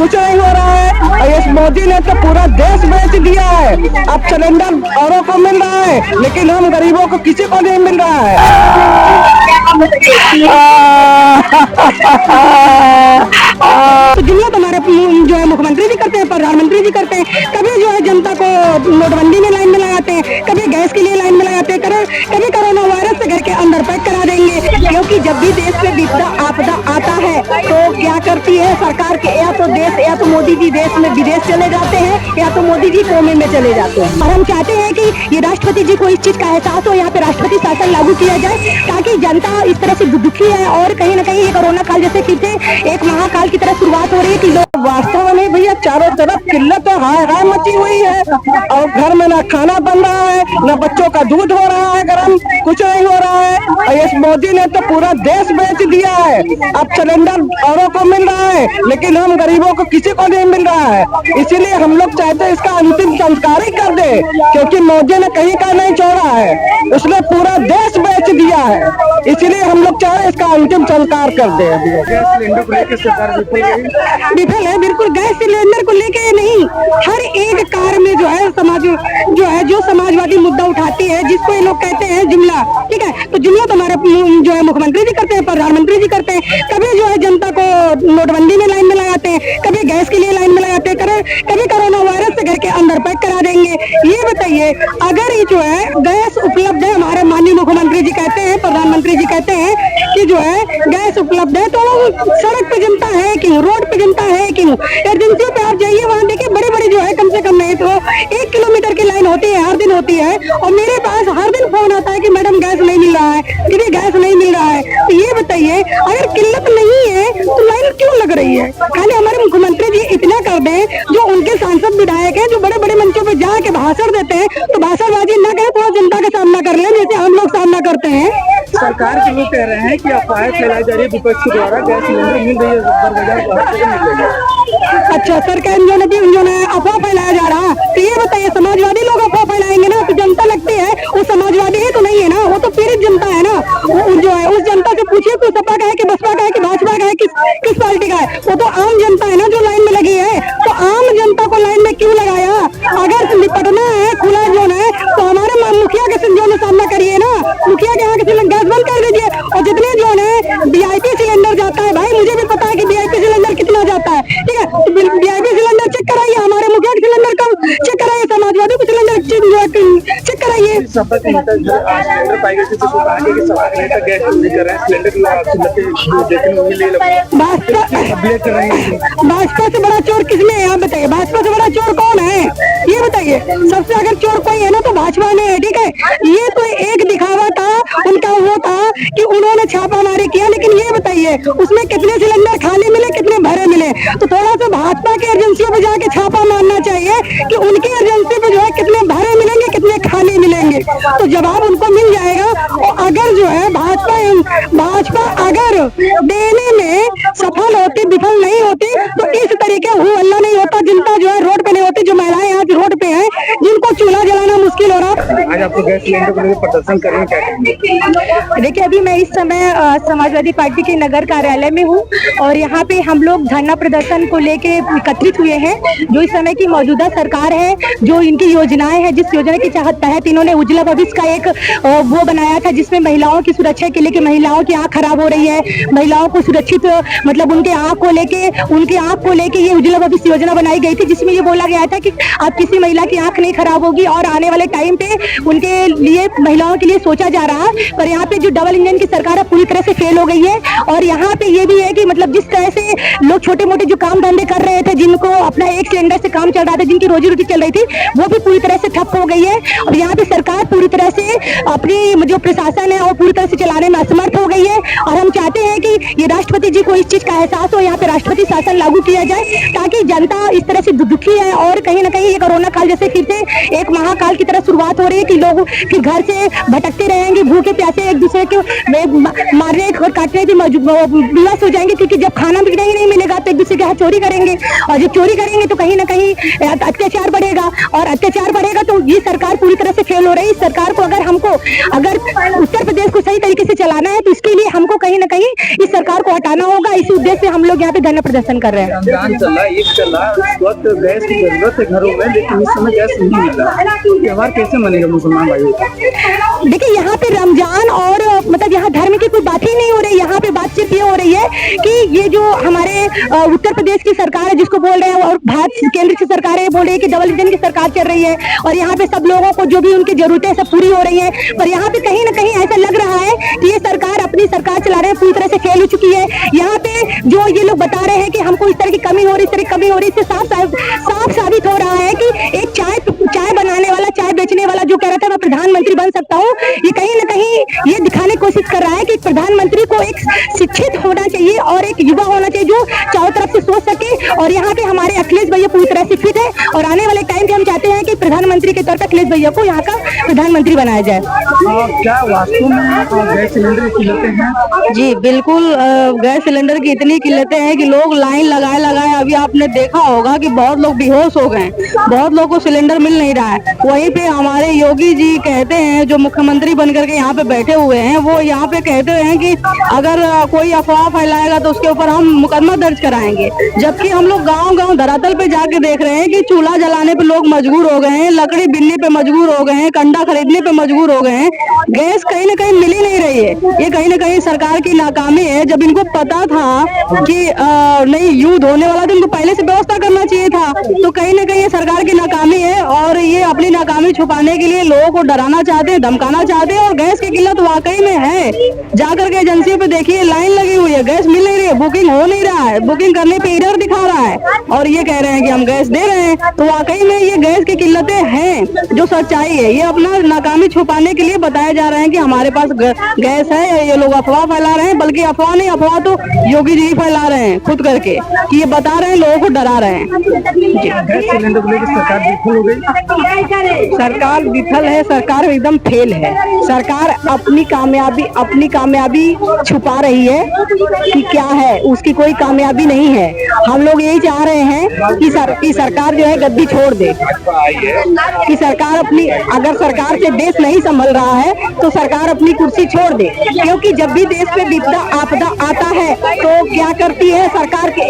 कुछ नहीं हो रहा है। और इस मोदी ने तो पूरा देश बेच दिया है। अब सिलेंडर औरों को मिल रहा है, लेकिन हम गरीबों को किसी को नहीं मिल रहा है। तो जिम्मे तुम्हारे जो है मुख्यमंत्री जी करते हैं, प्रधानमंत्री जी करते हैं। कभी जो है जनता को नोटबंदी में लाइन में लगाते हैं, कभी गैस के लिए लाइन में लगाते हैं, कभी कोरोना वायरस से घर के अंदर पैक करा देंगे। क्योंकि जब भी देश पे विपदा आपदा आता है तो क्या करती है सरकार के, या तो मोदी जी देश में विदेश चले जाते हैं, या तो मोदी जी कोमे में चले जाते हैं। और हम चाहते हैं कि ये राष्ट्रपति जी को इस चीज का एहसास हो, यहाँ पे राष्ट्रपति शासन लागू किया जाए, ताकि जनता इस तरह से दुखी है। और कहीं ना कहीं ये कोरोना काल जैसे फिर से एक महाकाल की तरह शुरुआत हो रही है कि लोग वास्तव में भैया चारों तरफ किल्लत हाय हाय मची हुई है। और घर में ना खाना बन रहा है, ना बच्चों का दूध हो रहा है गर्म, कुछ नहीं हो रहा है। और इस मोदी ने तो पूरा देश बेच दिया है। अब सिलेंडर औरों को मिल रहा है, लेकिन हम गरीबों को किसी को नहीं मिल रहा है। इसीलिए हम लोग चाहते हैं इसका अंतिम संस्कार ही कर दे, क्योंकि मोदी ने कहीं का नहीं छोड़ा है, उसने पूरा देश बेच दिया है। इसीलिए हम लोग चाहे इसका अंतिम संस्कार कर दे। गैस सिलेंडर को लेकर सरकार विफल है, बिल्कुल गैस सिलेंडर को लेके नहीं, हर एक कार्य में जो है जो समाजवादी मुद्दा उठाती है, जिसको ये लोग कहते हैं जुमला, ठीक है। तो जुमला तो हमारे जो है मुख्यमंत्री जी करते हैं, प्रधानमंत्री जी करते हैं। कभी जो है जनता को नोटबंदी में लाइन में लगाते हैं, कभी गैस के लिए लाइन में लगाते हैं, कभी कोरोना वायरस से घर के अंदर पैक करा देंगे। ये बताइए, अगर ये जो है गैस उपलब्ध है, हमारे माननीय मुख्यमंत्री जी कहते हैं, प्रधानमंत्री जी कहते हैं कि जो है गैस उपलब्ध है, तो सड़क पे जनता है क्यों, रोड पे जनता है क्यों? एजेंसियों पे आप जाइए, वहाँ देखिए बड़े बड़े जो है कम से कम नहीं तो 1 किलोमीटर की लाइन होती है, हर दिन होती है। और मेरे पास हर दिन फोन आता है कि मैडम गैस नहीं मिल रहा है, दीदी गैस नहीं मिल रहा है। तो ये बताइए, अगर किल्लत नहीं है तो लाइन क्यों लग रही है? खाली हमारे मुख्यमंत्री जी इतना कर दें, जो उनके सांसद विधायक है, जो बड़े बड़े मंचों पे जाके भाषण देते हैं, तो भाषणबाजी न करें, थोड़ा जनता का सामना कर ले, जैसे हम लोग सामना करते हैं। सरकार के लोग कह रहे हैं कि अफवाहें फैलाई जा रही है विपक्ष के द्वारा, गैस सिलेंडर मिल रही है। अच्छा, सरकार जो है अफवाह फैलाया जा रहा, तो ये बताइए समाजवादी लोग अफवाह फैलाएंगे ना, तो जनता लगती है वो समाजवादी है तो नहीं है ना, वो तो पीड़ित जनता है ना। वो जो है उस जनता से पूछिए कि सपा का है कि बसपा का है कि भाजपा का है, किस पार्टी का है। वो तो आम जनता है ना जो लाइन में लगी है। तो आम जनता को लाइन में क्यों लगाया? अगर निपटना है खुला जोन है, तो हमारे मुखिया के जो है सामना करिए ना, मुखिया के यहाँ के गैस बंद कर दीजिए। और जितने जो है VIP सिलेंडर जाता है, भाई मुझे भी पता है कि VIP सिलेंडर कितना जाता है, ठीक है। तो VIP सिलेंडर चेक कराइए, हमारे मुखिया के सिलेंडर का चेक कराइए, समाजवादी को सिलेंडर चेक कराइए। भाजपा से बड़ा चोर किसमें है आप बताइए? भाजपा से बड़ा चोर कौन है ये बताइए? सबसे अगर चोर कोई है ना तो भाजपा में है, ठीक है। ये तो एक दिखावा था उनका, वो था कि उन्होंने छापामारी किया, लेकिन ये बताइए उसमें कितने सिलेंडर खाली मिले, कितने भरे मिले? तो थोड़ा सा भाजपा की एजेंसियों पे जाके छापा मारना चाहिए कि उनकी एजेंसी पे जो है कितने भरे मिलेंगे, कितने खाली मिलेंगे, तो जवाब उनको मिल जाएगा। और अगर जो है भाजपा अगर देने में सफल होती, विफल नहीं होती, तो इस तरीके हल्ला नहीं होता, जनता जो है रोड पे नहीं होती। जो महिलाएं आज रोड पे हैं, जिनको चूल्हा जलाना मुश्किल हो रहा। आज आपको गैस सिलेंडर को लेकर प्रदर्शन करेंगे, क्या करेंगे? देखिए, अभी मैं इस समय समाजवादी पार्टी के नगर कार्यालय में हूँ, और यहाँ पे हम लोग धरना प्रदर्शन को लेके एकत्रित हुए हैं। जो इस समय की मौजूदा सरकार है, जो इनकी योजनाएं हैं, जिस योजना के तहत इन्होंने उज्ज्वला भविष्य का एक वो बनाया था, जिसमें महिलाओं की सुरक्षा के लिए, कि महिलाओं की आंख खराब हो रही है, महिलाओं को सुरक्षित मतलब उनके आंख को लेके ये उज्ज्वला भविष्य योजना बनाई गई थी, जिसमें ये बोला गया था कि अब किसी महिला की आंख नहीं खराब होगी, और आने वाले टाइम पे उनके लिए, महिलाओं के लिए सोचा जा रहा है। पर यहाँ पे जो डबल इंजन की सरकार है पूरी तरह से फेल हो गई है। और यहाँ पे ये भी है कि मतलब जिस तरह से लोग छोटे मोटे जो काम धंधे कर रहे थे, जिनको अपना एक सिलेंडर से काम चल रहा था, जिनकी रोजी रोटी चल रही थी, वो भी पूरी तरह से ठप हो गई है। और यहाँ पे सरकार पूरी तरह से अपनी जो प्रशासन है वो पूरी तरह से चलाने में असमर्थ हो गई है। और हम चाहते हैं कि ये राष्ट्रपति जी को इस चीज का एहसास हो, यहाँ पे राष्ट्रपति शासन लागू किया जाए, ताकि जनता इस तरह से दुखी है। और कहीं ना कहीं ये कोरोना काल जैसे फिर से एक महाकाल की तरह तरह शुरुआत हो रही है कि लोग कि घर से भटकते रहेंगे, भूखे प्यासे एक दूसरे के मारने और काटने की विवश हो जाएंगे, क्योंकि जब खाना बिगड़े ही नहीं मिलेगा तो एक दूसरे के हाथ चोरी करेंगे, और जब चोरी करेंगे तो कहीं ना कहीं अत्याचार बढ़ेगा, और अत्याचार बढ़ेगा तो ये सरकार पूरी तरह से फेल हो रही है। इस सरकार को अगर उत्तर प्रदेश को सही तरीके से चलाना है तो इसके लिए हमको कहीं ना कहीं इस सरकार को हटाना होगा। इसी उद्देश्य से हम लोग यहाँ पे धरना प्रदर्शन कर रहे हैं। रमजान चल रहा है, ईद चल रहा है, इस वक्त गैस की जरूरत है घरों में, लेकिन इस समय गैस नहीं मिल रहा है। त्योहार कैसे मनेगा मुसलमान भाइयों? देखिए, यहाँ पे रमजान और मतलब यहाँ धर्म की कोई बात ही नहीं हो रही। यहाँ पे बात सिर्फ ये हो रही है कि ये जो हमारे उत्तर प्रदेश की सरकार है जिसको बोल रहे हैं, और भारत केंद्र की सरकार है बोल रही है कि डबल इंजन की सरकार चल रही है, और यहाँ पे सब लोगों को जो भी उनकी जरूरतें सब पूरी हो रही है। पर यहाँ पे कहीं ना कहीं ऐसा लग रहा है कि ये सरकार अपनी सरकार चला रहे हैं पूरी तरह से फेल हो चुकी है। यहाँ पे जो ये लोग बता रहे हैं कि हमको इस तरह की कमी हो रही, इस तरह की कमी हो रही, इससे साफ साबित हो रहा है कि एक चाय बनाने वाला, चाय बेचने वाला जो कह रहा था मैं प्रधानमंत्री बन सकता हूँ, ये कहीं ना कहीं ये दिखाने की कोशिश कर रहा है कि प्रधानमंत्री को एक शिक्षित होना चाहिए और एक युवा होना चाहिए जो चारों तरफ से सोच सके। और यहाँ पे हमारे अखिलेश भैया पूरी तरह शिक्षित है, और आने वाले टाइम पे हम चाहते हैं कि प्रधानमंत्री के तौर पर अखिलेश भैया को यहाँ का प्रधानमंत्री बनाया जाए। क्या वास्तव में गैस सिलेंडर की किल्लतें हैं? जी बिल्कुल, गैस सिलेंडर की इतनी किल्लतें हैं कि लोग लाइन लगाए अभी आपने देखा होगा कि बहुत लोग बेहोश हो गए, बहुत लोगों को सिलेंडर मिल नहीं रहा है। वहीं पे हमारे योगी जी कहते हैं, जो मुख्यमंत्री बनकर के यहाँ पे बैठे हुए हैं, वो यहाँ पे कहते हैं कि अगर कोई अफवाह फैलाएगा तो उसके ऊपर हम मुकदमा दर्ज कराएंगे। जबकि हम लोग गांव धरातल पे जाके देख रहे हैं कि चूल्हा जलाने पे लोग मजबूर हो गए हैं, लकड़ी बिनने पे मजबूर हो गए हैं, कंडा खरीदने पे मजबूर हो गए हैं। गैस कहीं ना कहीं मिल ही नहीं रही है। ये कहीं ना कहीं सरकार की नाकामी है। जब इनको पता था कि नहीं युद्ध होने वाला तो इनको पहले से व्यवस्था करना चाहिए था। तो कहीं ना कहीं ये सरकार की नाकामी है, और ये अपनी नाकामी छुपाने के लिए लोगों को डराना चाहते हैं, धमकाना चाहते हैं। और गैस की किल्लत वाकई में है, जाकर के एजेंसियों पे देखिए लाइन लगी हुई है, गैस मिल नहीं रही है, बुकिंग हो नहीं रहा है, बुकिंग करने पे एरर दिखा रहा है, और ये कह रहे हैं कि हम गैस दे रहे हैं। तो वाकई में ये गैस की किल्लतें हैं, जो सच्चाई है। ये अपना नाकामी छुपाने के लिए बताया जा रहा है कि हमारे पास गैस है। ये लोग अफवाह फैला रहे हैं, बल्कि अफवाह नहीं, अफवाह तो योगी जी फैला रहे हैं खुद करके, कि ये बता रहे हैं, लोगों को डरा रहे हैं। गैस सिलेंडर को लेकर सरकार विफल हो गई। सरकार विफल है, सरकार एकदम फेल है। सरकार अपनी कामयाबी छुपा रही है कि क्या है, उसकी कोई कामयाबी नहीं है। हम लोग यही चाह रहे हैं कि सरकार जो है गद्दी छोड़ दे, कि सरकार अपनी, अगर सरकार से देश नहीं संभल रहा है तो सरकार अपनी कुर्सी छोड़ दे। क्योंकि जब भी देश पे विपदा आपदा आता है तो क्या करती है सरकार के,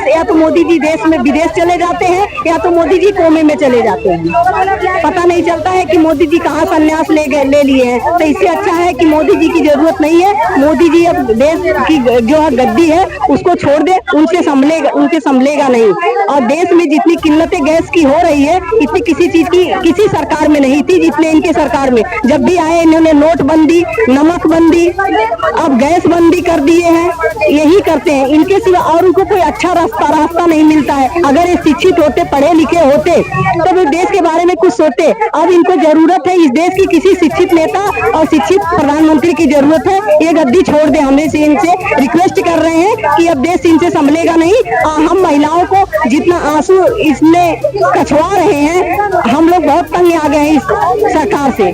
या तो मोदी जी देश में विदेश चले जाते हैं, या तो मोदी जी कोमे में चले जाते हैं। पता नहीं चलता है कि मोदी जी कहाँ संन्यास ले लिए हैं। तो इससे अच्छा है कि मोदी जी की जरूरत नहीं है। मोदी जी अब देश की जो गद्दी है उसको छोड़ दे, उनसे संभलेगा नहीं। और देश में जितनी किल्लतें गैस की हो रही है, इतनी किसी चीज की किसी सरकार में नहीं थी जितने इनके सरकार में। जब भी आए इन्होंने नोटबंदी, नमकबंदी, अब गैस बंदी कर दिए हैं, यही करते हैं। इनके सिवा और उनको कोई अच्छा रास्ता नहीं मिलता है। अगर ये शिक्षित होते, पढ़े लिखे होते तो वे देश के बारे में कुछ सोचते। अब इनको जरूरत है इस देश की किसी शिक्षित नेता और शिक्षित प्रधानमंत्री की जरूरत है। ये गद्दी छोड़ दे। हम इनसे रिक्वेस्ट कर रहे हैं कि अब देश इनसे संभलेगा नहीं। हम महिलाओं को जितना आंसू इसमें कछवा रहे हैं, हम लोग बहुत तंग आ गए हैं इस सरकार से।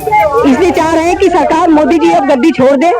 इसलिए चाह रहे हैं कि सरकार, मोदी जी अब गद्दी छोड़ दे।